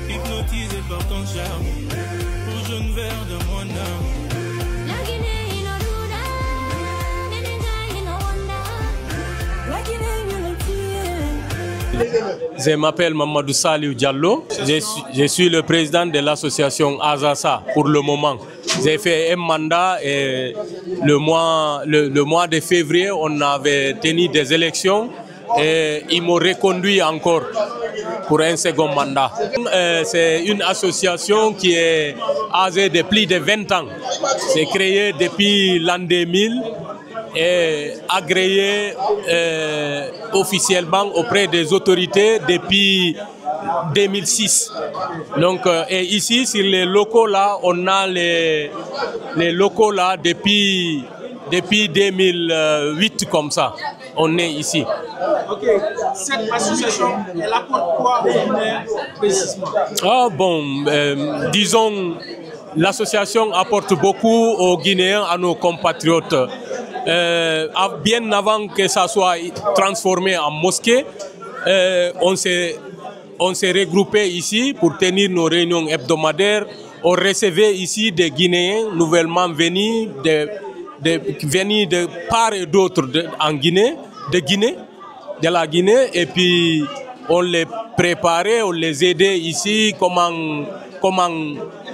Hypnotisé par ton charme, rouge jaune vert de mon âme. Je m'appelle Mamadou Saliou Diallo, je suis le président de l'association Azasa pour le moment. J'ai fait un mandat et le mois de février, on avait tenu des élections et ils m'ont reconduit encore pour un second mandat. C'est une association qui est âgée de plus de 20 ans. C'est créé depuis l'an 2000 et agréé officiellement auprès des autorités depuis 2006. Donc, et ici, sur les locaux là, on a les locaux là depuis 2008 comme ça. On est ici. Ok, cette association, elle apporte quoi aux Guinéens précisément? Ah bon, disons, l'association apporte beaucoup aux Guinéens, à nos compatriotes. Bien avant que ça soit transformé en mosquée, on s'est regroupé ici pour tenir nos réunions hebdomadaires. On recevait ici des Guinéens nouvellement venus de part et d'autre en Guinée, de la Guinée, et puis on les préparait, on les aidait ici, comment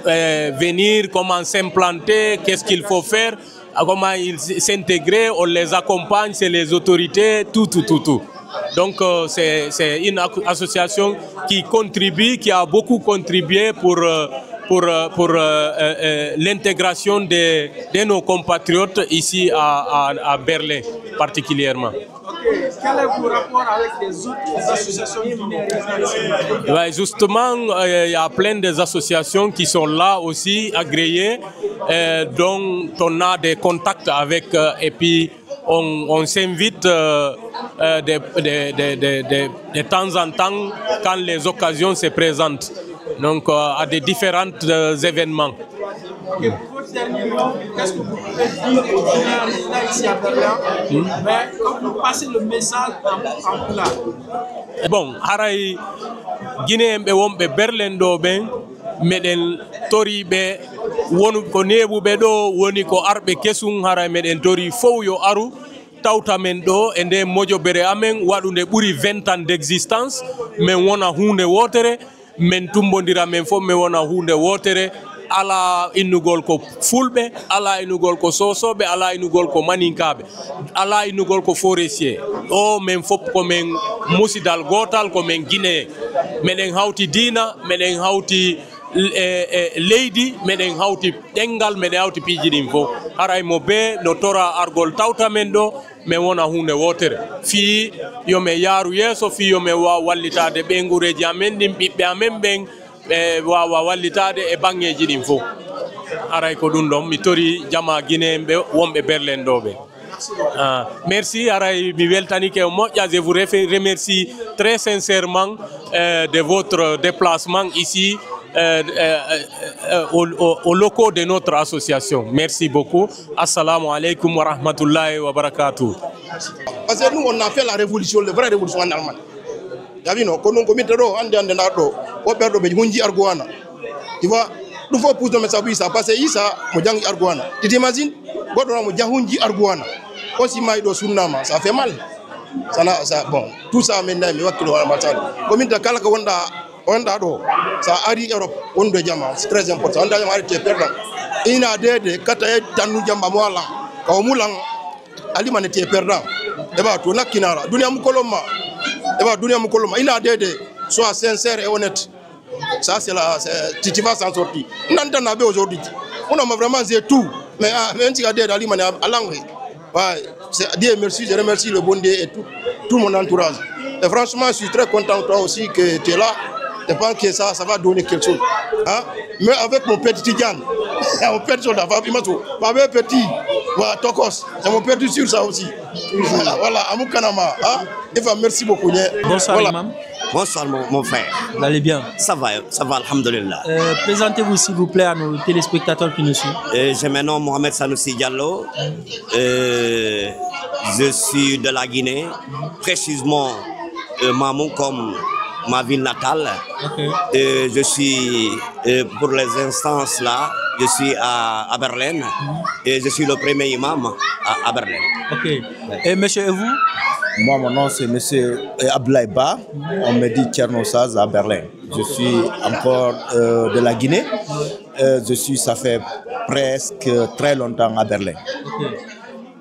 venir, comment s'implanter, qu'est-ce qu'il faut faire, comment ils s'intégrer, on les accompagne, c'est les autorités, tout. Donc c'est une association qui contribue, qui a beaucoup contribué pour l'intégration de nos compatriotes ici à Berlin particulièrement. Okay. Quel est votre rapport avec les autres associations guinéennes? Ouais, justement, il y a plein d'associations qui sont là aussi, agréées, dont on a des contacts avec, et puis on s'invite de temps en temps quand les occasions se présentent, donc à des différents événements. Okay, pour votre dernier mot, qu'est-ce que vous pouvez dire aux Guinéens résidant ici à Berlin, mais quand vous passez le message en plat? Bon, haray Guinéen be wonbe Berlin do ben meden tori be wonu ko nebu be do woni ko arbe kesum haray meden tori fow yo aru tawta men do e nde mojo bere amen wadunde buri 20 ans d'existence men wona hunde wotere men tumbondira men fo men wona hunde wotere ala inugol ko fulbe, ala inugol ko sosobe, ala inugol ko maninkabe, ala inugol ko forestier. O men fop ko men musidal gotal ko men Guinée. Meden hawti dina, meden hawti leydi, meden hawti dengal, meden hawti pijidin fo. Haray mo be no tora argol tawta men do men wona hunde wotere. Fi yo me yaru yeso, fi yo me wa wallitade be ngureji amen dim bibbe amen ben wawa wallitade e bangeji din fo aray ko dum dom mi tori jama Guinéembe wonbe Berlin dobe. Merci aray mi weltani ke moƴƴa. Je vous remercie très sincèrement de votre déplacement ici aux locaux de notre association. Merci beaucoup. Assalamu alaikum wa rahmatullahi wa barakatuh. Parce que nous on a fait la révolution, la vraie révolution en Allemagne. Yavino kono komite do ande na do o perdo be hunji argoana. Tu vois, il faut pousser mais ça ça parce que isa mo jangi argoana. Tu t'imagines godo mo jahunji argoana. Aussi mai do sunnama, ça fait mal. Ça bon, tout ça maintenant mi wakilo wala matal. Komite kala ko wonda do ça ari Europe on do jama, c'est très important. On da jama te perdant. Ina dede kata e tanu jamba mo ala. Ka o mulang ali man te perdant. E ba to nakinara. Dunia mukoloma. Il a des soit sincère et honnête. Ça, c'est la. Tu vas s'en sortir. On a aujourd'hui. On a vraiment dit tout. Mais même si il y a des gens à langue. Dieu merci, je remercie le bon Dieu et tout mon entourage. Et franchement, je suis très content toi aussi que tu es là. Je pense que ça va donner quelque chose. Hein? Mais avec mon petit Tidiane, mon petit soldat, avec petit, voilà, Tokos, c'est mon petit sur ça aussi. Voilà, Amoukanama. Merci beaucoup. Bonsoir, voilà. Imam. Bonsoir, mon frère. Vous allez bien? Ça va, alhamdulillah. Présentez-vous, s'il vous plaît, à nos téléspectateurs qui nous suivent. Je me nomme Mohamed Sanoussi Diallo. je suis de la Guinée, précisément Mamou comme ma ville natale. Je suis, pour les instances là, je suis à Berlin et je suis le premier imam à Berlin. Ok. Et monsieur, et vous? Moi, mon nom c'est monsieur Abdoulaye Ba. On me dit Tchernosaz à Berlin. Je suis encore de la Guinée. Ça fait presque très longtemps à Berlin.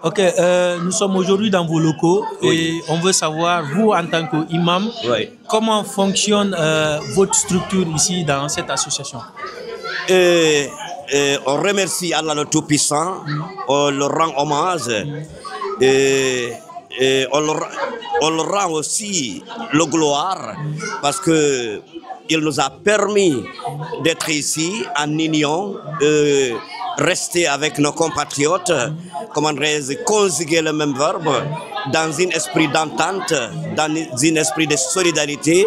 Ok, nous sommes aujourd'hui dans vos locaux et on veut savoir, vous en tant qu'imam, comment fonctionne votre structure ici dans cette association? On remercie Allah le Tout-Puissant, on le rend hommage et on le rend aussi le gloire parce que il nous a permis d'être ici en union, rester avec nos compatriotes, conjuguer le même verbe dans un esprit d'entente, dans un esprit de solidarité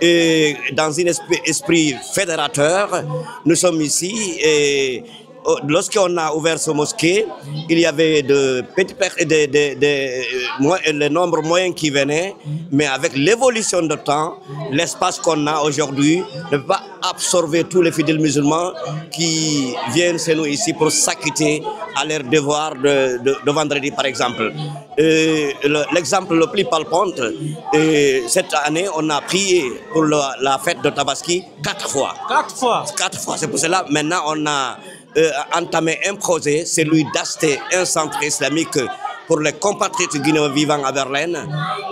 et dans un esprit fédérateur. Nous sommes ici et lorsqu'on a ouvert ce mosquée, il y avait le nombre moyen qui venait, mais avec l'évolution de temps, l'espace qu'on a aujourd'hui ne peut pas absorber tous les fidèles musulmans qui viennent chez nous ici pour s'acquitter à leur devoir de vendredi par exemple. L'exemple le plus palpant, cette année on a prié pour la fête de Tabaski 4 fois. 4 fois? 4 fois, c'est pour cela maintenant on a entamé un projet, c'est celui d'acheter un centre islamique pour les compatriotes guinéens vivant à Berlin.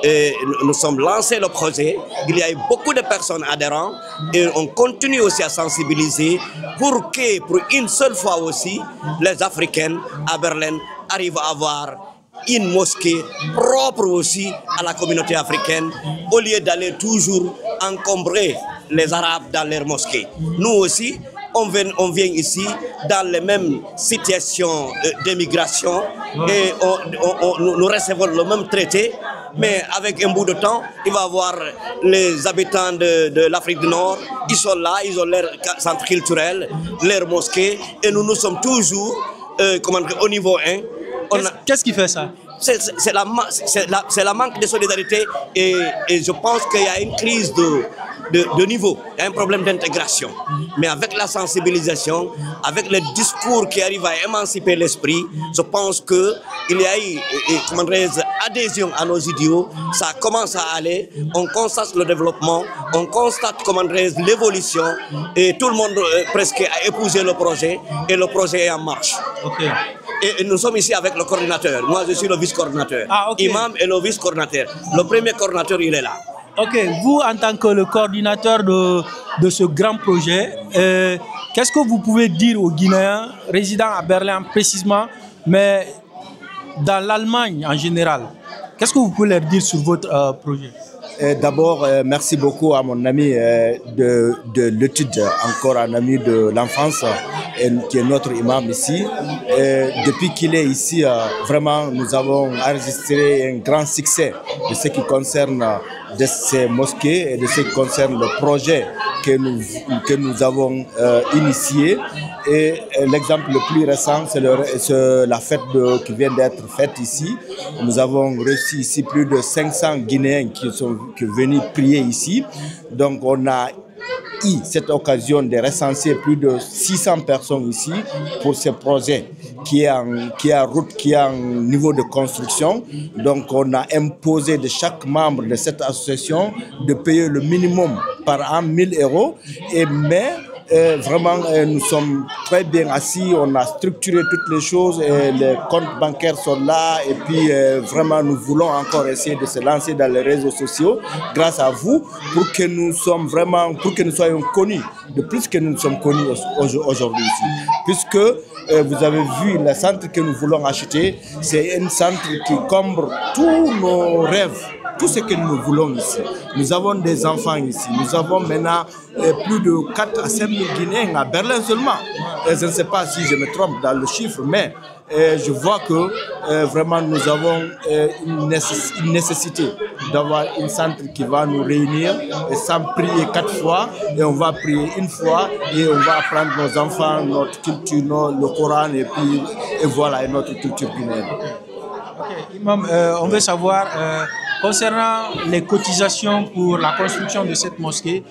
Et nous sommes lancés le projet. Il y a eu beaucoup de personnes adhérentes et on continue aussi à sensibiliser pour que, pour une seule fois aussi, les Africains à Berlin arrivent à avoir une mosquée propre aussi à la communauté africaine, au lieu d'aller toujours encombrer les Arabes dans leurs mosquées. Nous aussi, on vient ici dans les mêmes situations d'émigration et nous recevons le même traité, mais avec un bout de temps, il va y avoir les habitants de l'Afrique du Nord, ils sont là, ils ont leur centre culturel, leur mosquée, et nous sommes toujours au niveau 1. Qu'est-ce qui fait ça? C'est la manque de solidarité et je pense qu'il y a une crise de niveau, il y a un problème d'intégration. Mais avec la sensibilisation, avec le discours qui arrive à émanciper l'esprit, je pense qu'il y a eu adhésion à nos idéaux, ça commence à aller, on constate le développement, on constate l'évolution et tout le monde presque a épousé le projet et le projet est en marche. Okay. Et nous sommes ici avec le coordinateur. Moi, je suis le vice-coordinateur. Ah, okay. Imam et le vice-coordinateur. Le premier coordinateur, il est là. Ok, vous, en tant que le coordinateur de ce grand projet, qu'est-ce que vous pouvez dire aux Guinéens résidant à Berlin précisément, mais dans l'Allemagne en général? Qu'est-ce que vous pouvez leur dire sur votre projet? D'abord, merci beaucoup à mon ami de l'étude, encore un ami de l'enfance, qui est notre imam ici. Depuis qu'il est ici, vraiment, nous avons enregistré un grand succès de ce qui concerne de ces mosquées et de ce qui concerne le projet que nous avons initié. Et l'exemple le plus récent, c'est la fête qui vient d'être faite ici. Nous avons reçu ici plus de 500 Guinéens qui sont venus prier ici. Donc on a eu cette occasion de recenser plus de 600 personnes ici pour ce projet qui est en niveau de construction. Donc on a imposé de chaque membre de cette association de payer le minimum par an 1000 €. Mais vraiment, nous sommes très bien assis, on a structuré toutes les choses, et les comptes bancaires sont là, et puis vraiment nous voulons encore essayer de se lancer dans les réseaux sociaux grâce à vous pour que nous soyons connus, de plus que nous sommes connus aujourd'hui ici. Puisque vous avez vu le centre que nous voulons acheter, c'est un centre qui comble tous nos rêves. Tout ce que nous voulons ici. Nous avons des enfants ici. Nous avons maintenant plus de 4 à 5 000 Guinéens à Berlin seulement. Et je ne sais pas si je me trompe dans le chiffre, mais je vois que vraiment nous avons une nécessité d'avoir un centre qui va nous réunir et sans prier 4 fois, et on va prier une fois et on va apprendre nos enfants, notre culture, le Coran et voilà, et notre culture guinéenne. Imam, on veut savoir, concernant les cotisations pour la construction de cette mosquée,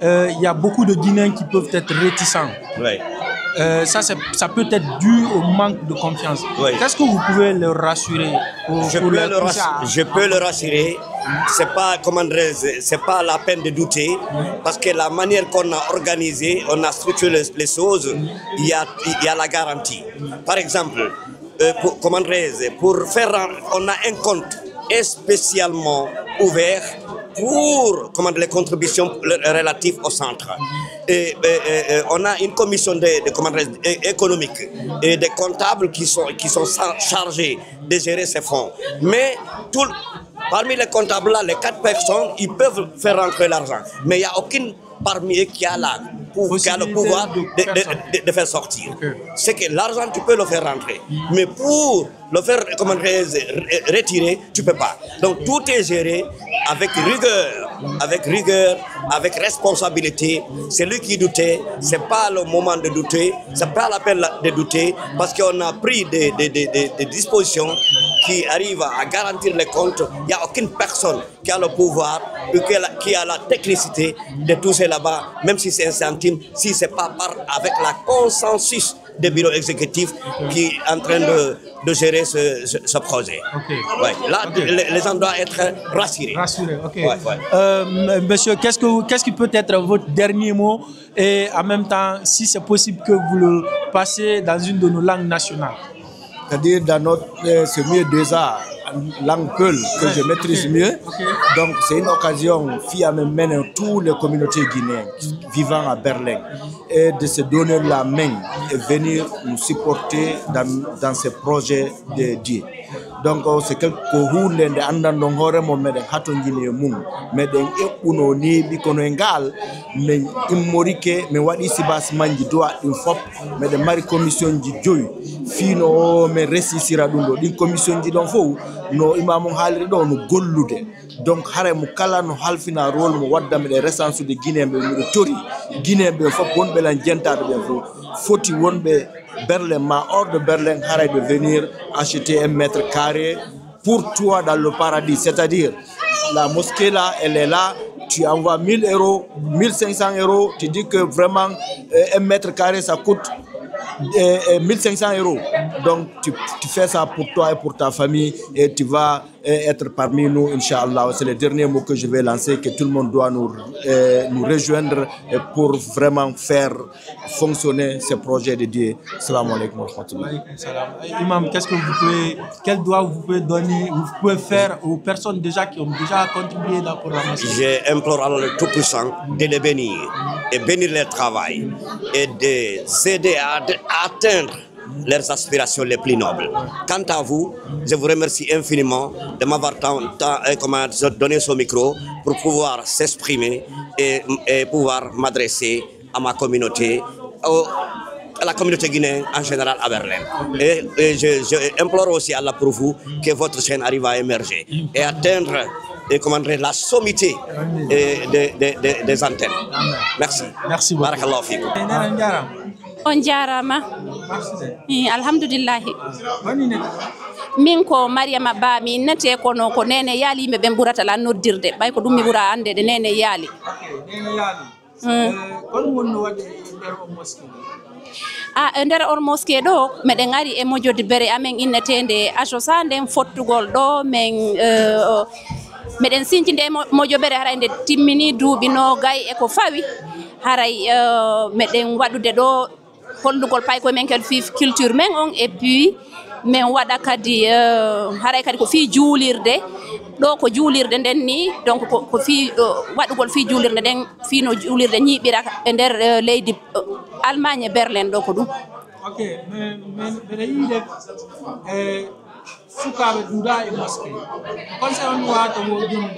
il y a beaucoup de Guinéens qui peuvent être réticents. Oui. Ça peut être dû au manque de confiance. Qu'est-ce que vous pouvez leur rassurer Je peux le rassurer. C'est pas la peine de douter, parce que la manière qu'on a organisé, on a structuré les choses, il y a la garantie. Par exemple, on a un compte spécialement ouvert pour les contributions relatives au centre. On a une commission économique et des comptables qui sont chargés de gérer ces fonds. Mais parmi les comptables là, les 4 personnes, ils peuvent faire rentrer l'argent. Mais il n'y a aucune parmi eux qui a le pouvoir de faire sortir. C'est que l'argent, tu peux le faire rentrer. Mais pour le faire retirer, tu ne peux pas. Donc tout est géré avec rigueur, avec responsabilité. C'est lui qui doutait, ce n'est pas le moment de douter, ce n'est pas la peine de douter, parce qu'on a pris des dispositions qui arrivent à garantir les comptes. Il n'y a aucune personne qui a le pouvoir, qui a la technicité de toucher là-bas, même si c'est un centime, si ce n'est pas avec la consensus des bureaux exécutifs qui est en train de gérer ce projet. Là, les gens doivent être rassurés. Monsieur, qu'est-ce qui peut être votre dernier mot, et en même temps, si c'est possible que vous le passez dans une de nos langues nationales? C'est-à-dire c'est mieux déjà langue Peul que je maîtrise mieux. Donc c'est une occasion qui amène toutes les communautés guinéennes vivant à Berlin et de se donner la main et venir nous supporter dans ces projets de Dieu. Donc c'est quelque chose de andando hore mo meden hato ngine mum meden ebuno ni bi kono ngal men immorike me wadi sibas manji doa in fop meden mari commission ji joy fino me resisira dundo din commission ji don fo no imamu halri do no gollude. Donc hare mu kala no halfina rôle mo wadda me recense de Guinée be mi tori Guinée be fop wonbe lan jentade be fo foti wonbe Berlin, mais hors de Berlin, arrête de venir acheter 1 mètre carré pour toi dans le paradis. C'est-à-dire, la mosquée là, elle est là, tu envoies 1000 euros, 1500 euros, tu dis que vraiment 1 mètre carré ça coûte 1500 euros. Donc tu fais ça pour toi et pour ta famille et tu vas être parmi nous, Inch'Allah. C'est le dernier mot que je vais lancer, que tout le monde doit nous rejoindre pour vraiment faire fonctionner ce projet de Dieu. Salam alaikum wa rahmatullah. Imam, quel doigt vous pouvez donner, vous pouvez faire aux personnes déjà qui ont déjà contribué pour la mosquée? J'implore Allah le Tout-Puissant de les bénir et bénir leur travail et de les aider à atteindre leurs aspirations les plus nobles. Quant à vous, je vous remercie infiniment de m'avoir donné ce micro pour pouvoir s'exprimer et pouvoir m'adresser à ma communauté, à la communauté guinéenne en général à Berlin. Et je implore aussi Allah pour vous que votre chaîne arrive à émerger et atteindre la sommité des antennes. Merci. Merci beaucoup. Barakallahu fikum. On jarama. Alhamdulillahi. Min ko Mariama Ba mi nete kono ko nene yaali me ben burata la noddirde bay ko dum mi bura ande de nene yaali. Nene yaali. Kon wonno wade nder o mosquée. Nder on mosquée do meden ngari e mojode bere amen innetende ajosa nden fottugol do men meden sincinde mojo bere harande timmini duubi no gay e ko fawi haray meden wadude do hollugol pay ko men kel fi culture men on et puis men wada kadi haray kadi ko fi juulirde do ko juulirde den ni donc ko fi wadugol fi juulirde den fi no juulirde ñibira e der leydi Allemagne Berlin do ko dum. Ok, mais yide sukabe duda e mosquée concernant wato mo dum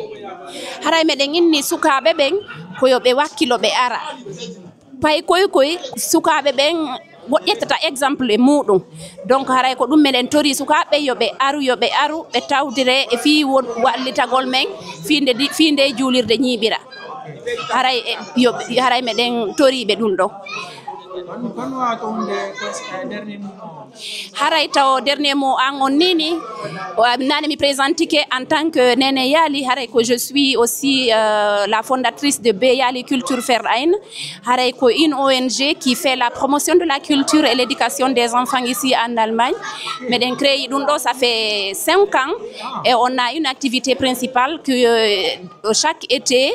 haray meden inni sukabe ben ko yobe wakkilo be ara pay koy sukabe ben ƴettata exemple e muɗum donc haray ko ɗum meɗen tori sukaɓe yoɓe aru ɓe tawdire e fi wallitagol men finde juulirde ñiɓira haray meɗen toriɓe ɗum ɗo haray taw dernier mot an on nini nane mi présente en tant que Nene Yali haray ko je suis aussi la fondatrice de Beyali Culture Verein haray ko une ONG qui fait la promotion de la culture et l'éducation des enfants ici en Allemagne. Mais d'un créé ça fait 5 ans et on a une activité principale que chaque été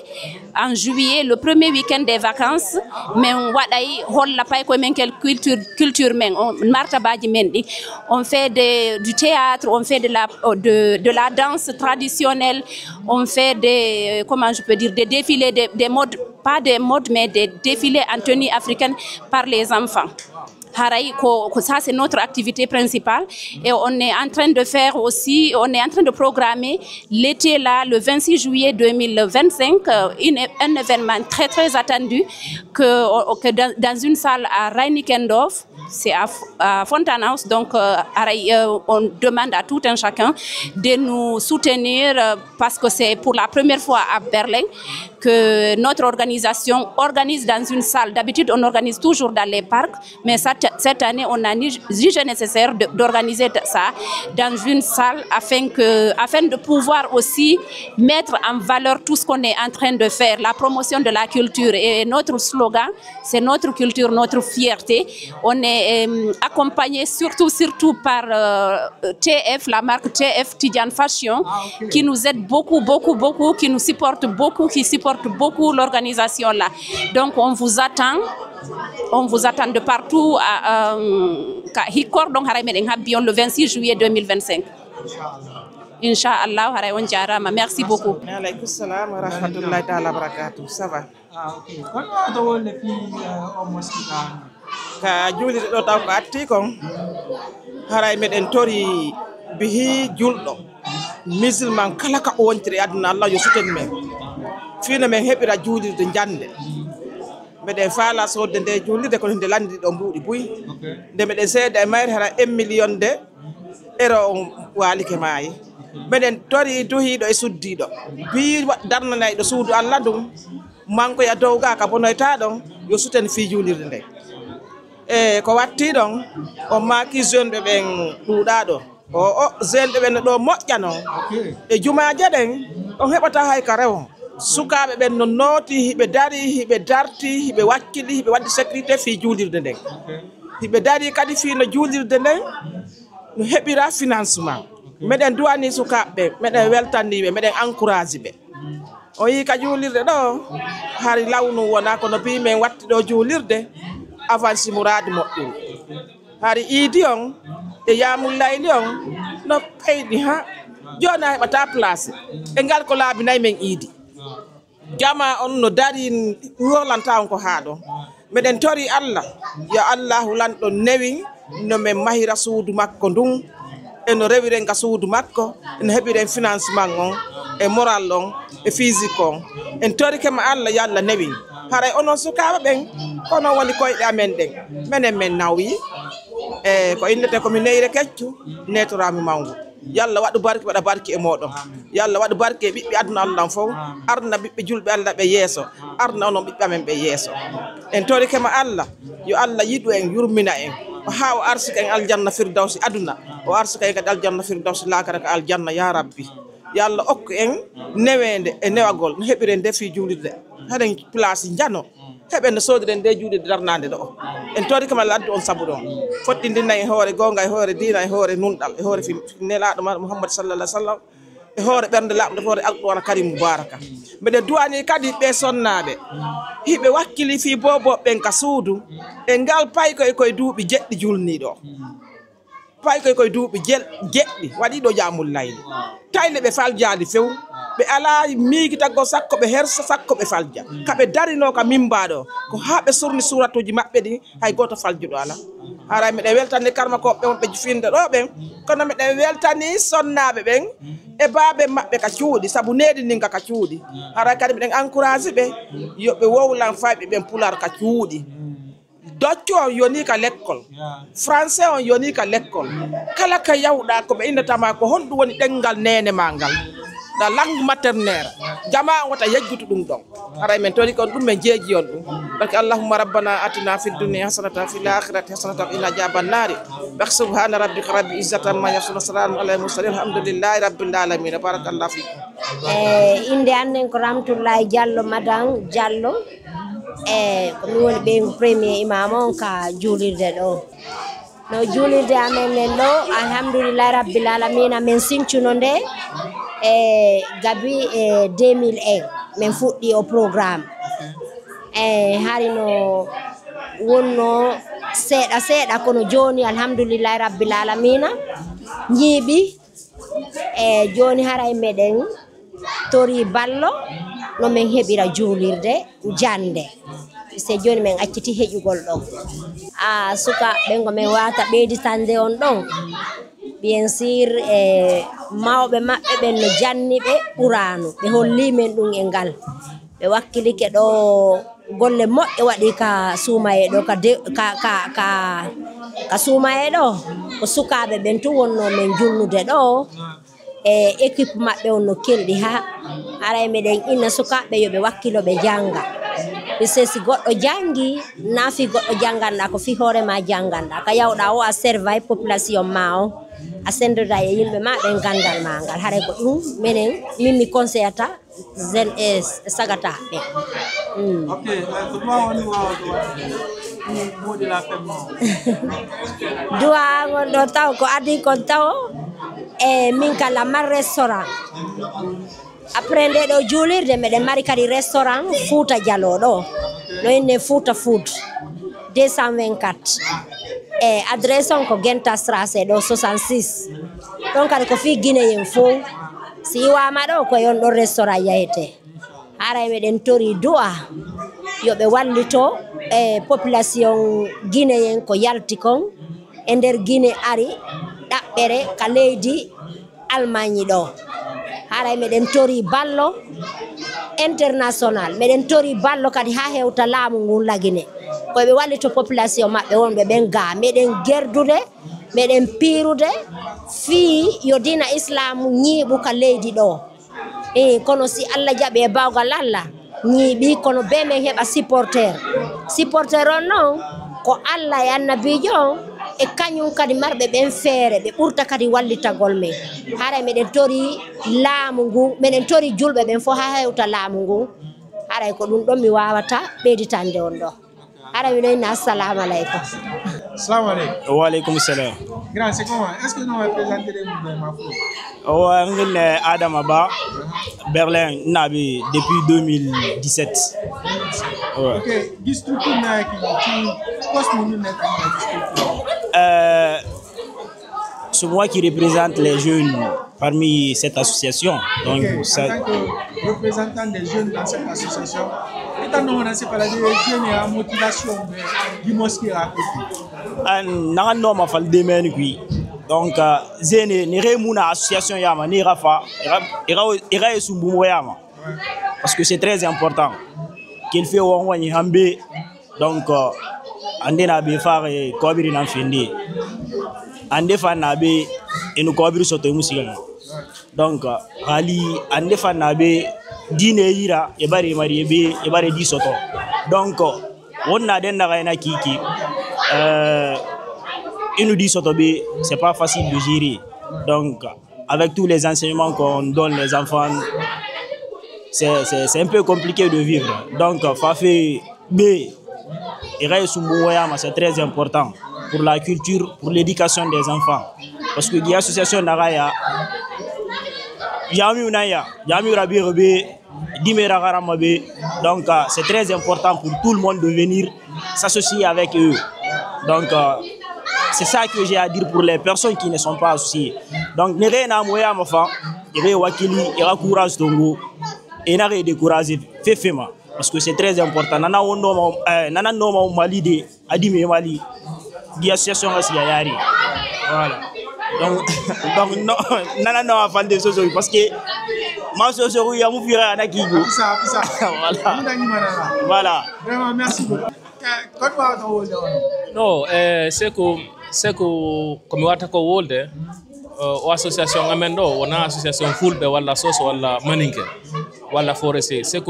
en juillet le premier week-end des vacances mais on holla pay ko men quelle culture men martabaji men di on fait du théâtre, on fait de la danse traditionnelle, on fait des comment je peux dire des défilés des modes, pas des modes mais des défilés en tenue africaine par les enfants. Ça c'est notre activité principale et on est en train de faire aussi, on est en train de programmer l'été là, le 26 juillet 2025, un événement très très attendu que dans une salle à Reinickendorf, c'est à Fontanaus, donc on demande à tout un chacun de nous soutenir parce que c'est pour la première fois à Berlin que notre organisation organise dans une salle. D'habitude, on organise toujours dans les parcs, mais cette année, on a jugé nécessaire d'organiser ça dans une salle afin de pouvoir aussi mettre en valeur tout ce qu'on est en train de faire, la promotion de la culture. Et notre slogan, c'est notre culture, notre fierté. On est accompagné surtout par TF, la marque TF Tidiane Fashion, qui nous aide beaucoup, qui nous supporte beaucoup, qui supporte beaucoup l'organisation là. Donc on vous attend de partout à Hikor, donc le 26 juillet 2025. Inch'Allah, merci beaucoup. Alaykoum salam wa rahmatullahi ta'ala barakatuh. Ça va? Ka juli do taw ko atti kon haray meden tori bihi juldo musulman kala ka wontiri aduna Allah yo suten men fina men hebira julirde jande meden faala sodde nde julirde ko nde landi do mbudi buy nde meden seeda e mayre hara 1 million de euro walike maayi meden tori duhido e suddido bi darnanay do suudu Allah dum manko ya dowga ka bonoyta don yo suten fi julirde nde ko watti don o maki jeune be ben duudado o jeune be ben do mojjano e jumaaje den on hebata hay ka rewo sukabe ben no noti hibe dari hibe darti hibe wakkili hibe waddi sécurité fi julirde den hibe dari kadi fi no julirde den no hebira financement meden duani sukabe meden weltanibe meden encourager be o yi ka julirde do hari lawnu wona ko no bi men watti do julirde avance murad moƴƴol hari idi on e yamul layli on no paydi ha jona heɓata place e ngal ko laabinayi men idi jama on no dari rolanta on ko haɗo meɗen tori Allah yo Allahu lanɗo newi no men mahira suudu makko ndun eno rewiren ka suudu makko eno heɓiren financement on e moral on e physique on en tori kema Allah yo Allah newi haray onon sukaɓe ɓen kono woni koyɗe amen ɗen menen men nawi ko innete komi neyre keccu netorami mawgu yalla waɗu barke waɗa barke e moɗon yalla waɗu barke e ɓiɓɓe aduna Allah fof arna ɓiɓɓe julɓe Allah ɓe yeeso arna onon ɓiɓɓe amen ɓe yeeso en tori kema Allah yo Allah yiɗu en yurmina en o ha o arsika en aljanna firdawsi aduna o arsika en kadi aljanna firdawsi lakara ko aljanna ya rabbi yalla okku en newende e newagol no heɓiren nde fi julirde haɗen place jano heɓen no sodiren nde juuɗe darnade ɗo en tori kama laddu on sabu ɗon foɗɗindinna e hoore gonga e hoore diina e hoore nunɗal e hoore nelaɗo ma Muhammad sallallahu alaihi wasallam e hoore ɓernde laɓde hoore alqur'ana karim mubaraka mbeɗe duwani kadi ɓe sonnaɓe hiɓe wakkili fi boboɓen ka suudu e ngal pay koye duuɓi jeɗɗi julniɗo pay koye duuɓi jeɗɗi waɗiɗo jamul layli tayle ɓe faljali few ɓe ala miigitago sakko ɓe hersa sakko ɓe falja kaɓe darino ka mimbaɗo ko ha ɓe surni suratuji maɓɓe ɗi hay goto faljuɗo ala haray miɗen weltani karma koɓe on ɓe finde ɗo ɓen kono miɗen weltani sonnaɓe ɓen e baaɓe maɓɓe ka cuuɗi saabu needi ninga ka cuuɗi haray kadi miɗen encourage ɓe yoɓe wowlan fayɓe ɓen pular ka cuuɗi doccu on yoni ka l'école français on yoni ka l'école kala ka yawɗa ko ɓe innatama ko honɗum woni ɗengal nene ma ngal la langue maternelle jama wata yejjutu ɗum ɗon aray men toni kon ɗum men jeeji on ɗum barke allahumma rabbana atina fid dunya hasanatan fil akhirati hasanatan wa qina adhaban nar barke subhana rabbika rabbil izzati amma yasifun salamun alal mursalin alhamdulillahi rabbil alamin barakallahu fikum inde annen ko Ramatoulaye Diallo madame Diallo ko mi woni ɓe premier imam on ka juulirde ɗo no juulirde amen nen ɗo alhamdulillahi rabbil alamin amen sincuno nde gabi 2001 min fuɗɗi o programme harino wonno seeɗa seeɗa kono joni alhamdulillahi rabbil alamina ñiiɓi joni haray meɗen tori ballo no min heɓira juulirde jande se joni min acciti heƴugol ɗon sukaɓe ngo min wata ɓeyditande on ɗon bien sûr mawɓe maɓɓe ɓen no janni ɓe ɓurano ɓe holli men ɗum e ngal ɓe wakkilike ɗo golle moƴƴe waɗi ka suumaye ɗo ka suumaye ɗo ko sukaɓe ɓen tu wonno men julnude ɗo équipe maɓɓe on no kelɗi ha aray meɗen inna sukaɓe yoɓe wakkilo ɓe janga se si goɗɗo jangi nafi goɗɗo janganɗa ko fi hoorema janganɗa ka yawɗa o a servay population ma o a sendoda e yimɓe ma ɓen gandal ma ngal haray ko ɗum minen min mi conseillata zen e sagata ɓe duwa gon ɗo taw ko adi kon taw min kala mar restaurant après nde ɗo juulirde meɗen mari kadi restaurant Fouta Diallo ɗo no inne Fouta Food 224 adresse on ko Genta Strasse ɗo 66 ɗon kadi ko fi Guinéen fof si yiwama ɗo ko yon ɗon restaurant yahete haray meɗen tori du'a yoɓe wallito population Guinéen ko yalti kon e nder Guinée ari ɗaɓɓere ka leydi Allemagne ɗo haray meɗen tori ballo international meɗen tori ballo kadi ha hewta laamu ngun lagine koɓe wallito population maɓɓe wonɓe ɓen ga meɗen gerdude meɗen piirude fii yo dina islamu ñiiɓu ka leydi ɗo kono si Allah jaɓi e bawgal Allah ñiiɓi kono be men heɓa supporter on noon ko Allah e annabijo on e kañum kadi marɓe ɓen feere ɓe ɓurta kadi wallitagol men haray meɗen tori laamu ngu meɗen tori julɓe ɓen fo ha hewta laamu ngu haray ko ɗum ɗon mi wawata ɓeyditande on ɗo haray mi ɗoyna assalamu aleykum. Salam alaikum. Wa alaikum salam. Grand, c'est comment? Est-ce que nous allons présenter les mouvements? Oui, Adam Abba, Berlin, Nabi, depuis 2017. Ouais. Ok, qu'est-ce que tu as c'est moi qui représente les jeunes parmi cette association. Donc, okay. En tant que représentant des jeunes dans cette association, étant donné que les jeunes et la motivation du mosquée à côté. Donc, zene ni remuna association yama ni rafa ira esumbumo yama parce que c'est très important qu'il fait on wani hambe donc andena be fare ko biri nan fendi ande fa na be enu ko biri soto musika donc ali ande fa na be dine yira e bari mari be e bari di soto donc wonna den na gaina kiki il nous dit c'est pas facile de gérer. Donc, avec tous les enseignements qu'on donne les enfants, c'est un peu compliqué de vivre. Donc, Fafé B, c'est très important pour la culture, pour l'éducation des enfants. Parce que l'association Naraya, donc c'est très important pour tout le monde de venir s'associer avec eux. Donc, c'est ça que j'ai à dire pour les personnes qui ne sont pas associées. Donc, ne rien à moi, ma femme, il y a wakili, il y a courage tongo, et n'a rien de courage, fait ma, parce que c'est très important. Nana no Mali de Adime Mali, l'association reste yari. Voilà. Donc non, nana no afin de ce parce que ma soeur il y a mon frère Anakigo. Ça. Voilà. Vraiment merci beaucoup. No, c'est que comme wata ko wolde o association amen ɗo wona association fulɓe walla soso walla maninke walla forestier c'est que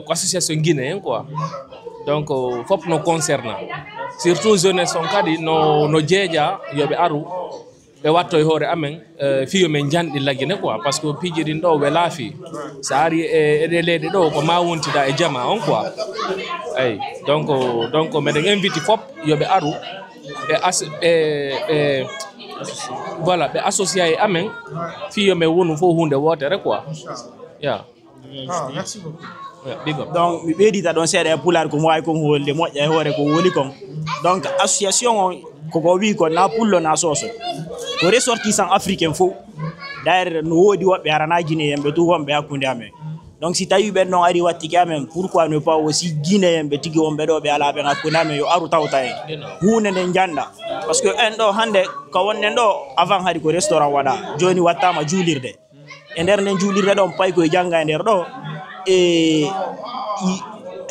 ko association guinéen quoi donc fop no concerne surtout jeunesse on kadi no jeeƴa yoɓe aru ɓe watto e hoore amen fiyo men janɗi laggine quoi par ce que pijiɗin ɗo ɓe laafi so ari e ɗe leyɗe ɗo ko ma wontida e jama on quoi eyyi donc meɗen invite fop yoɓe aru voilà ɓe associé e amen fiyo men wonu fof hunde wotere quoi Merci beaucoup. Big up. Donc mi ɓeydita ɗon seeɗa e pular ko wawi kon holde moƴƴa e hoore ko woli kon donc association o koko wi ko na pullo na soso ko ressortissant africain fof d'ailleurs no woodi woɓɓe arana guinéen ɓe tu wonɓe hakkude amen donc si tawi ɓen noon ari wattike amen pourquoi ne pas aussi guinéen ɓe tigi wonɓe ɗo ɓe ala ɓen hakkude amen yo aru tawta en hunde nde janda par ce que en ɗo hande ko wonnen ɗo avant haadi ko restaurant waɗa joni wattama juulirde e nder nden juulirde ɗon pay koye jangga e nder ɗo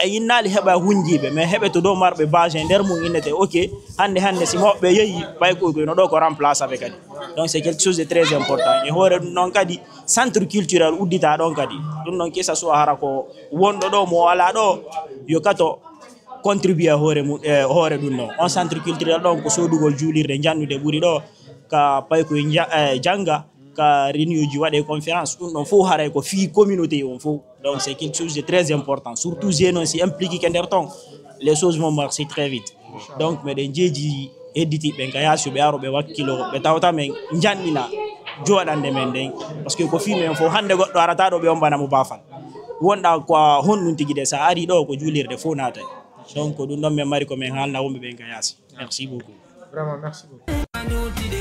e yinnali heɓa hunjiɓe mais heɓe to dow marɓe base e nder mum innete ok hande si mawɓe yeehi ɓay koyno ɗo ko remplace aɓe kadi donc c'est quelque chose de très important e hoore ɗum noon kadi centre culturel uddita ɗon kadi ɗum noon kesa so hara ko wonɗo ɗo mo ala ɗo yo kato contribuer hoore ɗum noon on centre culturel ɗon ko sodugol juulirde jannude ɓuuri ɗo ka pay koye jangga ka réunion ji waɗe conférence ɗum ɗon fof haray ko fi communauté on fof donc c'est quelque chose de très important surtout jeune si impliqué ke nder ton les choses vont marcher très vite donc meɗen jeeji hedditiɓe gayasi ɓe aro ɓe wakkilo ɓe tawta men janɗina joɗande men nden par ce que ko fi men fof hande goɗɗo arata ɗo ɓe ombanamo bafal wonɗa ko honɗum tigui de sa ari ɗo ko juulirde fof natay donc ɗum ɗon min mari ko min haalna wonɓe ɓe gayasi merci beaucoup Vraiment merci beaucoup.